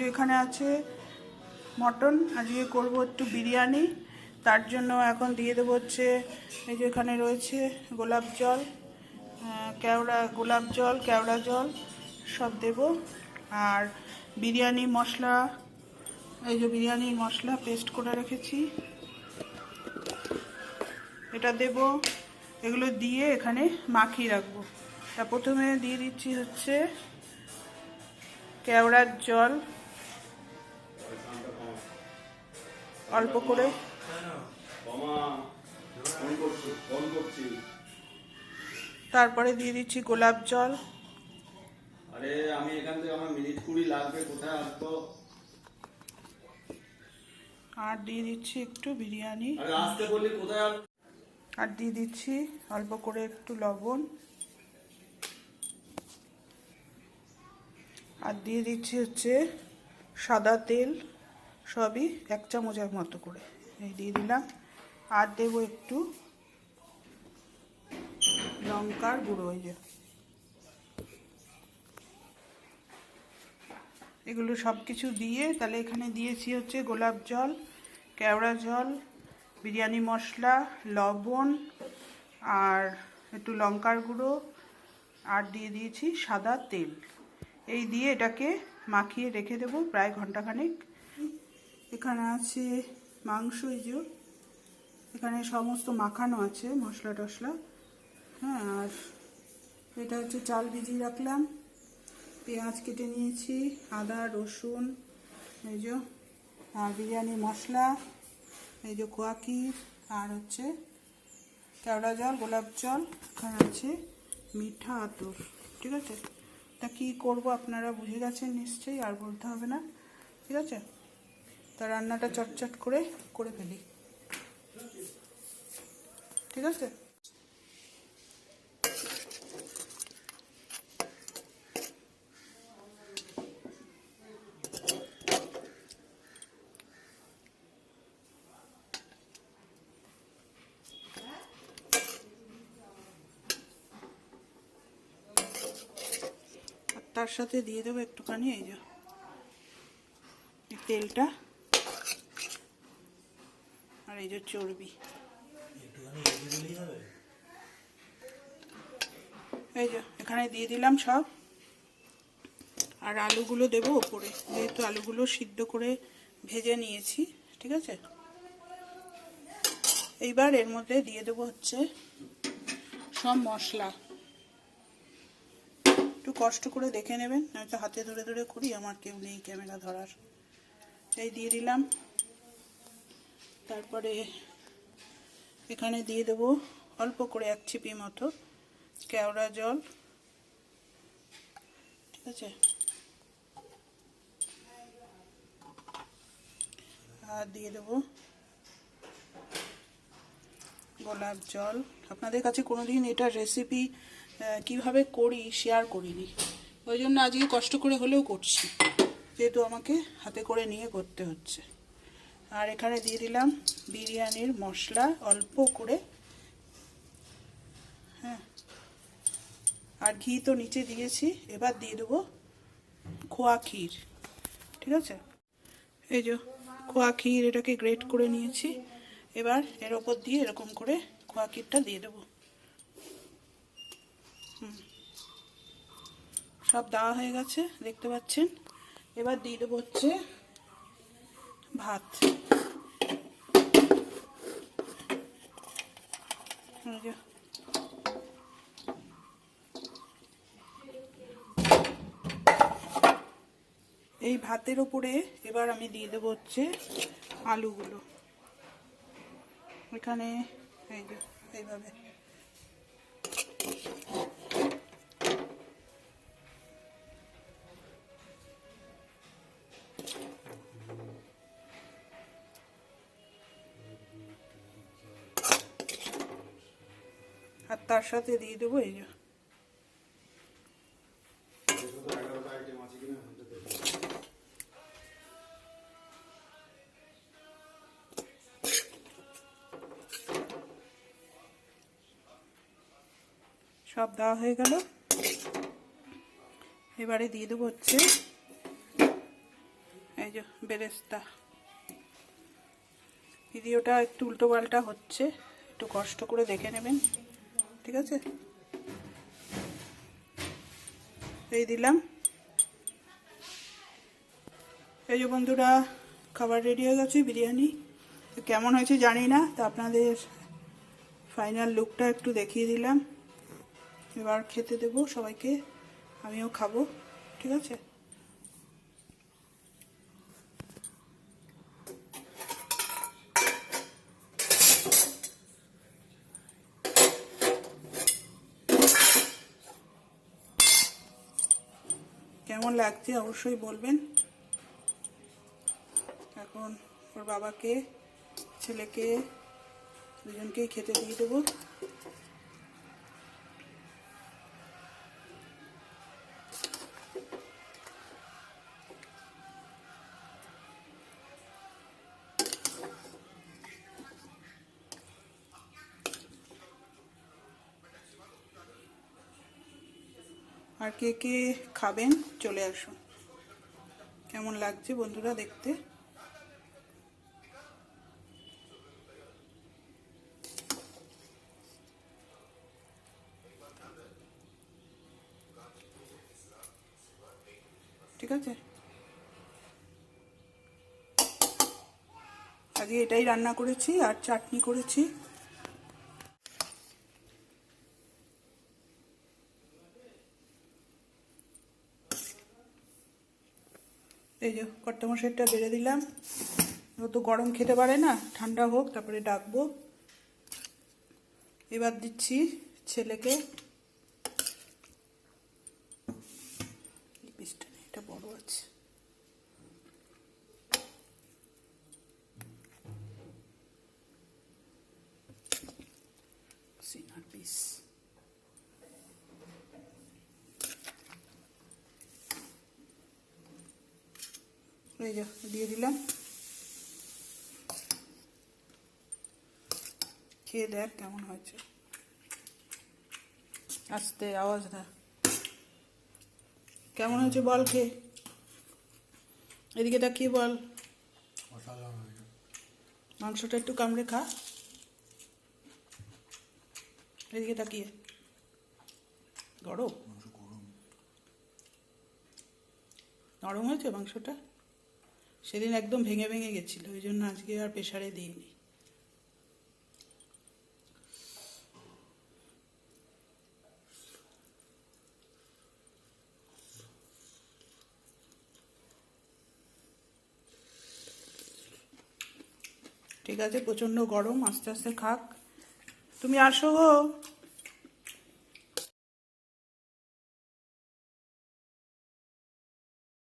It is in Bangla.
যে এখানে আছে মটন, আজকে করব একটু বিরিয়ানি। তার জন্য এখন দিয়ে দেবো হচ্ছে এই যে এখানে রয়েছে গোলাপ জল, কেওড়া জল সব দেব। আর বিরিয়ানি মশলা, এই যে বিরিয়ানির মশলা পেস্ট করে রেখেছি, এটা দেব। এগুলো দিয়ে এখানে মাখিয়ে রাখবো। তা প্রথমে দিয়ে দিচ্ছি হচ্ছে কেওড়ার জল অল্প করে, তারপরে দিয়ে দিচ্ছি গোলাপ জল। আরে আমি এখান থেকে আমার মিনিট 20 লাগবে, কোথায় আসবো? আর দিয়ে দিচ্ছি একটু বিরিয়ানি, আরে আসতে বললি কোথায় আসবো? আর দিয়ে দিচ্ছি অল্প করে একটু লবণ, আর দিয়ে দিচ্ছি হচ্ছে সাদা তেল, সবই 1 চামচের মতো করে এই দিয়ে দিলাম। আর দেবো একটু লঙ্কার গুঁড়ো, এই যে এগুলো সব কিছু দিয়ে তাহলে এখানে দিয়েছি হচ্ছে গোলাপ জল, কেওড়া জল, বিরিয়ানি মশলা, লবণ আর একটু লঙ্কার গুঁড়ো, আর দিয়ে দিয়েছি সাদা তেল। এই দিয়ে এটাকে মাখিয়ে রেখে দেবো প্রায় ঘন্টাখানেক। এখানে আছে মাংস, এই যে এখানে সমস্ত মাখানো আছে মশলা টশলা, হ্যাঁ। আর এটা হচ্ছে চাল ভিজিয়ে রাখলাম, পেঁয়াজ কেটে নিয়েছি, আদা রসুন, এই যে আর বিরিয়ানি মশলা, এই যে কোয়াকির, আর হচ্ছে কেওড়া জল, গোলাপ জল, এখানে আছে মিঠা আতর। ঠিক আছে, তা কী করবো আপনারা বুঝে গেছেন নিশ্চয়ই, আর বলতে হবে না। ঠিক আছে, তা রান্নাটা চটচট করে ফেলি। ঠিক আছে, তার সাথে দিয়ে দেবো একটুখানি এই যে তেলটা, আর এই যে চর্বি, এই যে এখানে দিয়ে দিলাম সব। আর আলুগুলো দেবো ওপরে, যেহেতু আলুগুলো সিদ্ধ করে ভেজে নিয়েছি। ঠিক আছে, এইবার এর মধ্যে দিয়ে দেবো হচ্ছে সব মশলা। একটু কষ্ট করে দেখে নেবেন, নয়তো হাতে ধরে ধরে করি, আমার কেউ নেই ক্যামেরা ধরার। এই দিয়ে দিলাম। তারপরে এখানে দিয়ে দেবো অল্প করে 1 চিপি মতো কেওড়া জল। ঠিক আছে, আর দিয়ে দেবো গোলাপ জল। আপনাদের কাছে কোনোদিন এটা রেসিপি কিভাবে করি শেয়ার করিনি, ওই জন্য আজকে কষ্ট করে হলেও করছি, যেহেতু আমাকে হাতে করে নিয়ে করতে হচ্ছে। আর এখানে দিয়ে দিলাম বিরিয়ানির মশলা অল্প করে, হ্যাঁ। আর ঘি তো নিচে দিয়েছি। এবার দিয়ে দেবো খোয়া ক্ষীর। ঠিক আছে, এই যে খোয়া ক্ষীর, এটাকে গ্রেট করে নিয়েছি। এবার এর ওপর দিয়ে এরকম করে খোয়া ক্ষীরটা দিয়ে দেবো। সব দেওয়া হয়ে গেছে দেখতে পাচ্ছেন। এবার দিয়ে দেবো হচ্ছে ভাত। এই ভাতের ওপরে এবার আমি দিয়ে দেবো হচ্ছে আলুগুলো, এখানে এই যে এইভাবে। আর তার সাথে দিয়ে দেবো এই যে সব দেওয়া হয়ে গেল। এবারে দিয়ে দেবো হচ্ছে এই যে বেরেস্তা। ভিডিওটা একটু উল্টো পাল্টা হচ্ছে, একটু কষ্ট করে দেখে নেবেন, ঠিক আছে? এই দিলাম। এই যে বন্ধুরা, খাবার রেডি হয়ে গেছে, বিরিয়ানি। কেমন হয়েছে জানি না, তা আপনাদের ফাইনাল লুকটা একটু দেখিয়ে দিলাম। এবার খেতে দেবো সবাইকে, আমিও খাবো, ঠিক আছে? কেমন লাগছে অবশ্যই বলবেন। এখন ওর বাবাকে, ছেলেকে, দুজনকেই খেতে দিয়ে দেবো। আর কে কে খাবেন চলে আসুন। কেমন লাগছে বন্ধুরা দেখতে? ঠিক আছে, আজকে এটাই রান্না করেছি আর চাটনি করেছি। এই যে কর্তামশাইটা বেড়ে দিলাম, ও তো গরম খেতে পারে না, ঠান্ডা হোক তারপরে ডাকবো। এবার দিচ্ছি ছেলেকে। পিসটা নেই, এটা বড় আছে। সিনার পিস। এই যে দিয়ে দিলাম, খেয়ে দেখ কেমন হয়েছে। আস্তে আওয়াজ না, কেমন হয়েছে বল খেয়ে। এদিকে তাকিয়ে বল। মাংসটা একটু কামড়ে খা, এদিকে তাকিয়ে। গরম নরম হয়েছে মাংসটা? সেদিন একদম ভেঙে ভেঙে গেছিল, ওই জন্য আজকে আর প্রেসারে দিইনি। ঠিক আছে, প্রচণ্ড গরম, আস্তে আস্তে খাক। তুমি আসো গো।